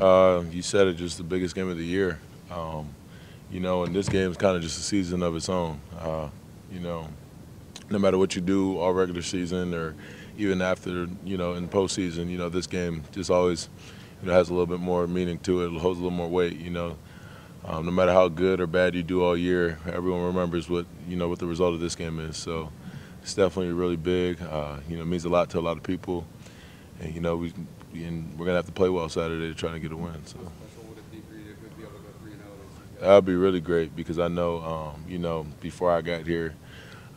You said it, just the biggest game of the year. Um, and this game is kind of just a season of its own. You know, no matter what you do all regular season or even after, in postseason, this game just always, has a little bit more meaning to it. It holds a little more weight, no matter how good or bad you do all year, everyone remembers what the result of this game is. So it's definitely really big. It means a lot to a lot of people. And, we're going to have to play well Saturday to try to get a win. So. That would be really great because I know, before I got here,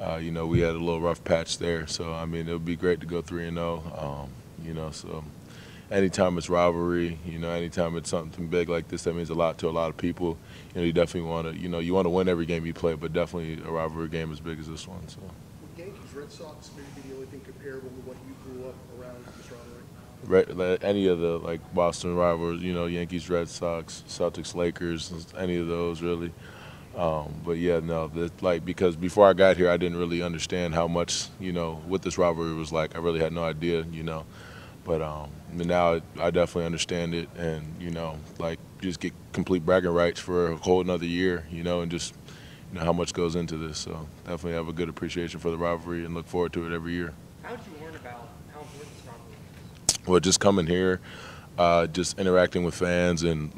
we had a little rough patch there. So, I mean, it would be great to go 3-0, so anytime it's rivalry, anytime it's something big like this, that means a lot to a lot of people. You definitely want to, you want to win every game you play, but definitely a rivalry game as big as this one. So. Would Yankees Red Sox maybe be the only thing comparable to what you grew up around this rivalry? Any of the Boston rivals, Yankees, Red Sox, Celtics, Lakers, any of those really. But yeah, no, because before I got here, I didn't really understand how much, what this rivalry was like. I really had no idea, But now I definitely understand it, and just get complete bragging rights for a whole another year, and just how much goes into this. So definitely have a good appreciation for the rivalry and look forward to it every year. How did you learn about how important this rivalry is? Well, just coming here, just interacting with fans, and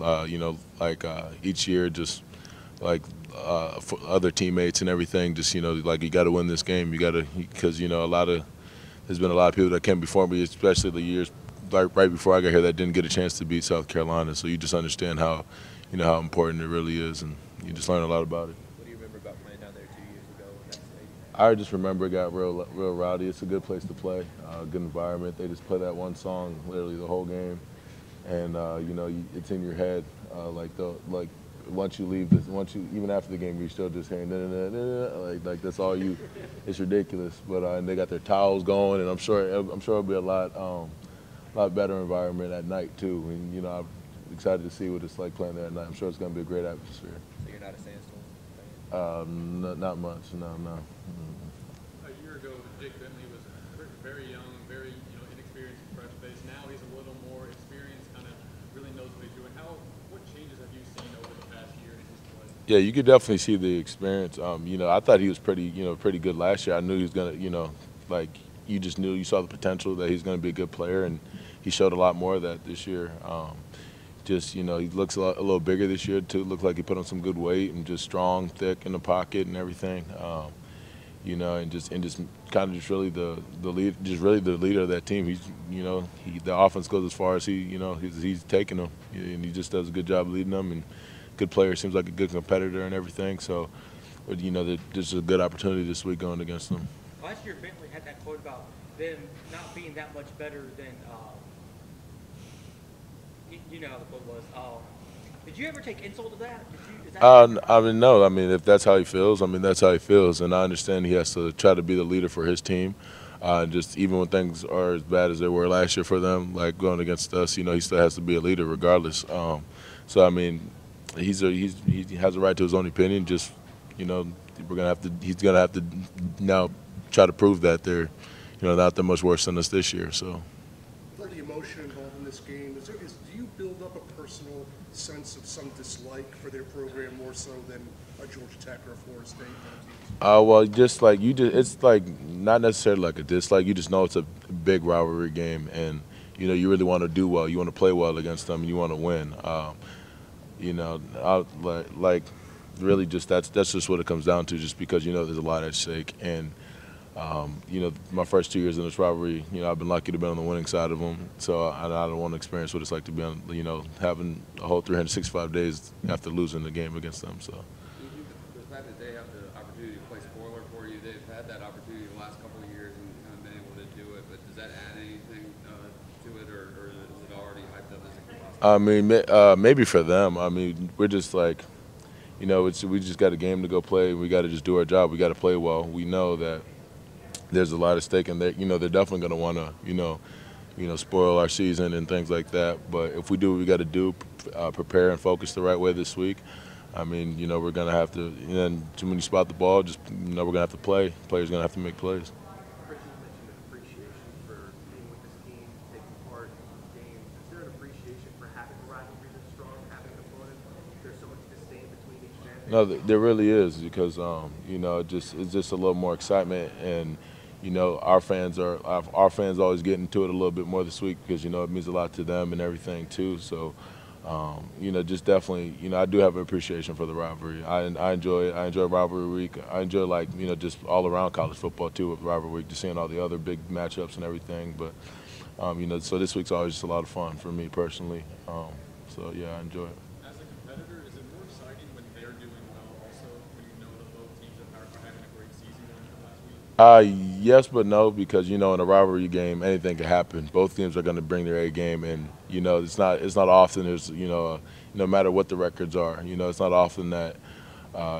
each year, just for other teammates and everything. Just you got to win this game. You got to because there's been a lot of people that came before me, especially the years right before I got here, that didn't get a chance to beat South Carolina. So you just understand how important it really is, and you just learn a lot about it. What do you remember about playing down there 2 years ago in that stadium? I just remember it got real rowdy. It's a good place to play, good environment. They just play that one song literally the whole game, and it's in your head. Once you leave even after the game, you're still just hearing like that's all you. It's ridiculous, but and they got their towels going, and I'm sure it'll be a lot better environment at night too. And I'm excited to see what it's like playing there at night. I'm sure it's going to be a great atmosphere. So you're not a Sandstorm fan? Not much, no. A year ago, Jake Bentley was very young, very inexperienced, fresh face. Now he's a little more experienced, kind of really knows what he's doing. What changes have you seen over the past year in his play? Yeah, you could definitely see the experience. I thought he was pretty good last year. I knew he was gonna, you just knew you saw the potential that he's going to be a good player, and he showed a lot more of that this year. He looks a little bigger this year too. Looked like he put on some good weight and just strong, thick in the pocket and everything. And just kind of just really the lead, just really the leader of that team. The offense goes as far as he's taking them, and he just does a good job leading them. And good player, seems like a good competitor and everything. So, there's a good opportunity this week going against them. Last year, Bentley had that quote about them not being that much better than. You know how the quote was. Did you ever take insult to that? No. If that's how he feels, that's how he feels, and I understand he has to try to be the leader for his team. Just even when things are as bad as they were last year for them, like going against us, he still has to be a leader regardless. He has a right to his own opinion. Just he's gonna have to now try to prove that they're not that much worse than us this year. So. For the emotion involved in this game, do you build up a personal sense of some dislike for their program more so than a Georgia Tech or a Florida State? It's not necessarily like a dislike. You just know it's a big rivalry game, and you really want to do well. You want to play well against them, and you want to win. Really just that's just what it comes down to. Just because there's a lot at stake, and my first 2 years in this rivalry, I've been lucky to be on the winning side of them. So I don't want to experience what it's like to be on, having a whole 365 days after losing the game against them. So. The fact that they have the opportunity to play spoiler for you, they've had that opportunity the last couple of years and kind of been able to do it. But does that add anything to it, or is it already hyped up as a possibility? Maybe for them. We're just we just got a game to go play. We got to just do our job. We got to play well. We know that there's a lot at stake, and that they're definitely going to want to spoil our season and things like that. But if we do what we got to do, prepare and focus the right way this week, we're going to have to. And then when you spot the ball, just we're going to have to play. Players going to have to make plays. Chris, you mentioned appreciation for being with this team, taking part in games. Is there an appreciation for having a rivalry No, there really is because you know it's just a little more excitement, and you know our fans always get into it a little bit more this week because you know it means a lot to them and everything too. So you know, just definitely, you know, I do have an appreciation for the rivalry. I enjoy it. I enjoy rivalry week. I enjoy, like, you know, just all around college football too with rivalry week, just seeing all the other big matchups and everything. But you know, so this week's always just a lot of fun for me personally. So yeah, I enjoy it. As a competitor, is it more exciting when they're doing well also, when you know that both teams are having a great season going into last week? Yes, but no, because you know in a rivalry game anything can happen. Both teams are going to bring their A game, and you know it's not often there's you know no matter what the records are, you know it's not often that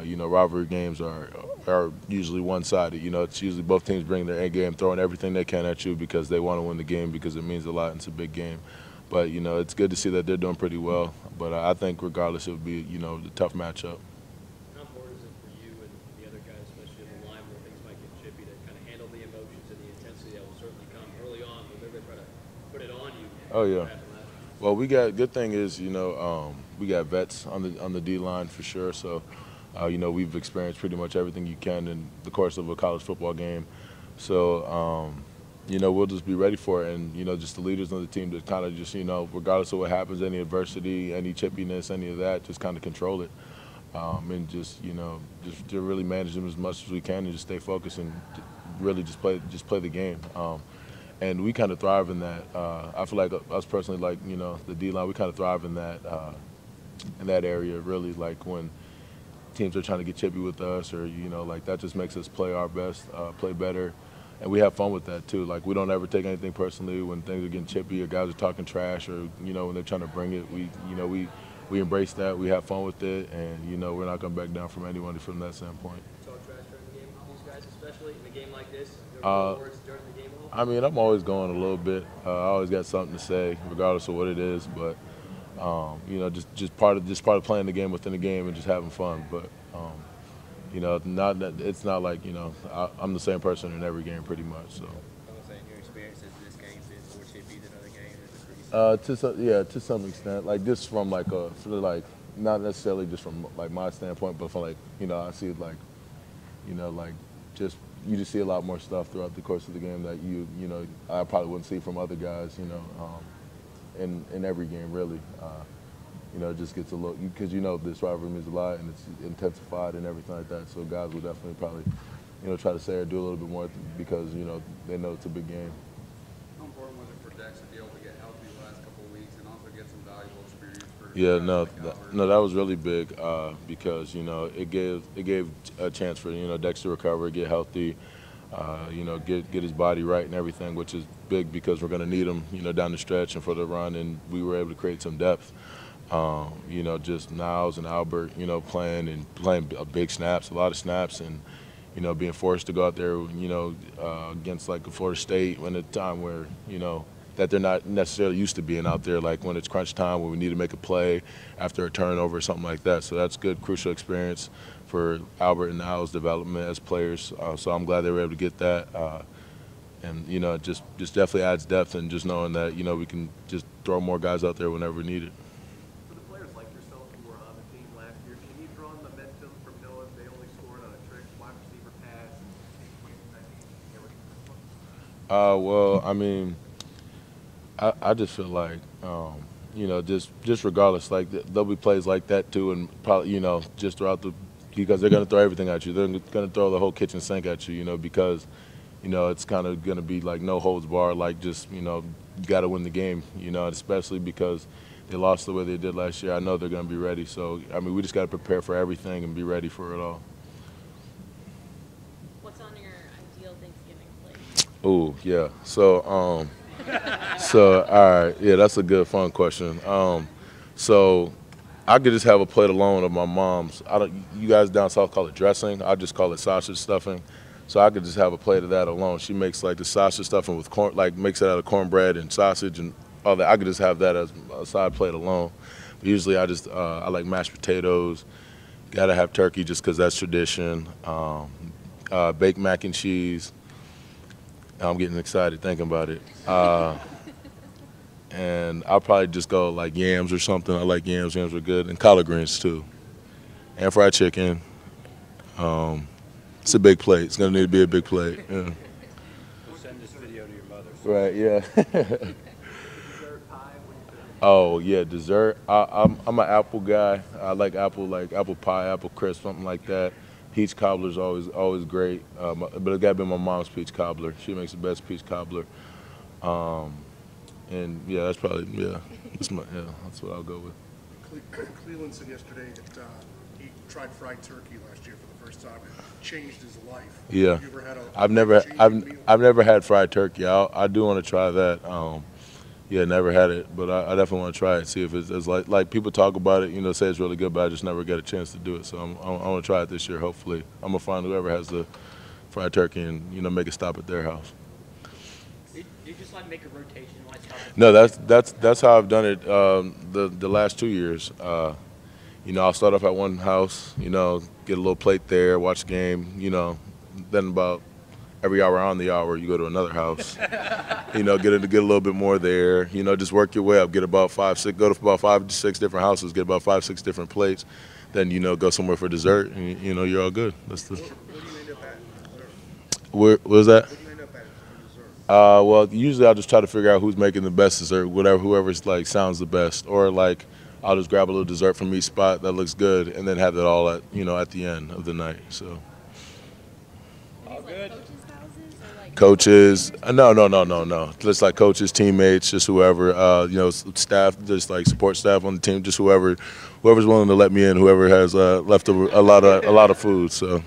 you know rivalry games are usually one-sided. You know it's usually both teams bring their A game, throwing everything they can at you because they want to win the game because it means a lot and it's a big game. But you know it's good to see that they're doing pretty well. But I think regardless it would be you know a tough matchup. How important is it for you and the other guys, especially in the line where things might get chippy, to kind of handle the emotions and the intensity that will certainly come early on, but they're going to try to put it on you? Oh yeah. Well, we got good thing is you know we got vets on the D line for sure. So you know we've experienced pretty much everything you can in the course of a college football game. So you know we'll just be ready for it, and you know just the leaders on the team to kind of just you know regardless of what happens, any adversity, any chippiness, any of that, just kind of control it. And just you know just to really manage them as much as we can and just stay focused and really just play the game. And we kind of thrive in that. I feel like us personally, like you know the D line, we kind of thrive in that area. Really, like when teams are trying to get chippy with us, or you know like that just makes us play our best, play better. And we have fun with that too. Like we don't ever take anything personally when things are getting chippy or guys are talking trash or you know when they're trying to bring it. We embrace that. We have fun with it, and you know we're not going to back down from anyone from that standpoint. Talk trash during the game, these guys, especially in a game like this. Words during the game. I mean, I'm always going a little bit. I always got something to say, regardless of what it is. But you know, just part of playing the game within the game and just having fun. But you know, it's not like you know I'm the same person in every game pretty much. So. Your experiences in this game been more chippy than other games? To some extent, like just from like not necessarily just from like my standpoint, but from like you know I see it like you know like just you just see a lot more stuff throughout the course of the game that you know I probably wouldn't see from other guys you know in every game really. You know, it just gets a little because you know this rivalry means a lot and it's intensified and everything like that. So guys will definitely probably you know try to say or do a little bit more because you know they know it's a big game. How important was it for Dex to be able to get healthy the last couple of weeks and also get some valuable experience for Yeah, guys that was really big because you know it gave a chance for you know Dex to recover, get healthy, you know get his body right and everything, which is big because we're going to need him you know down the stretch and for the run, and we were able to create some depth. You know, just Niles and Albert, you know, playing big snaps, a lot of snaps, and you know, being forced to go out there, you know, against like Florida State when at a time where you know that they're not necessarily used to being out there, like when it's crunch time, when we need to make a play after a turnover or something like that. So that's good, crucial experience for Albert and Niles' development as players. So I'm glad they were able to get that. And you know, it just definitely adds depth, and just knowing that you know we can just throw more guys out there whenever needed. For the players like yourself who were on the team last year, can you draw on momentum from knowing they only scored on a trick wide receiver pass and Well, I mean, I just feel like, you know, just regardless, like there'll be plays like that too, and probably, you know, just throughout because they're going to throw everything at you. They're going to throw the whole kitchen sink at you, you know, because, you know, it's kind of going to be like no holds barred, like just, you know, you got to win the game, you know, especially because they lost the way they did last year. I know they're going to be ready. So, I mean, we just got to prepare for everything and be ready for it all. What's on your ideal Thanksgiving plate? Oh, yeah. So, all right. Yeah, that's a good, fun question. So I could just have a plate alone of my mom's. You guys down south call it dressing. I just call it sausage stuffing. So I could just have a plate of that alone. She makes like the sausage stuffing with corn, like makes it out of cornbread and sausage and all that. I could just have that as a side plate alone. But usually I like mashed potatoes. Got to have turkey just because that's tradition. Baked mac and cheese. I'm getting excited thinking about it. And I'll probably just go like yams or something. I like yams. Yams are good. And collard greens too. and fried chicken. It's a big plate. It's gonna need to be a big plate. Yeah. We'll send this video to your mother. Right. Yeah. Dessert pie, what do you think? Oh yeah, dessert. I'm an apple guy. I like apple pie, apple crisp, something like that. Peach cobbler's always great. But it got to be my mom's peach cobbler. She makes the best peach cobbler. And yeah, that's probably that's what I'll go with. Cleveland said yesterday that he tried fried turkey last year for the first time. It changed his life. Yeah. You ever had a I've meal? never had fried turkey. I do want to try that. Yeah, never had it, but I definitely want to try it. See if it's like people talk about it. Say it's really good, but I just never get a chance to do it. So I want to try it this year. Hopefully, I'm gonna find whoever has the fried turkey and make a stop at their house. Do you just like make a rotation? Like stop at- No, that's how I've done it the last 2 years. I'll start off at one house, get a little plate there, watch the game, then about every hour on the hour you go to another house, get a little bit more there, just work your way up, get about 5, 6, go to about 5 to 6 different houses, get about 5, 6 different plates, then go somewhere for dessert, and you're all good. That's the. What do you end up at? What was that? What do you end up at for dessert? Well, usually I'll just try to figure out who's making the best dessert, whoever's sounds the best, or I'll just grab a little dessert from each spot that looks good, and then have it all at the end of the night. So. All good. Coaches' houses or like Coaches, no. Just like coaches, teammates, just whoever, staff, just like support staff on the team, just whoever's willing to let me in, whoever has left a lot of food. So.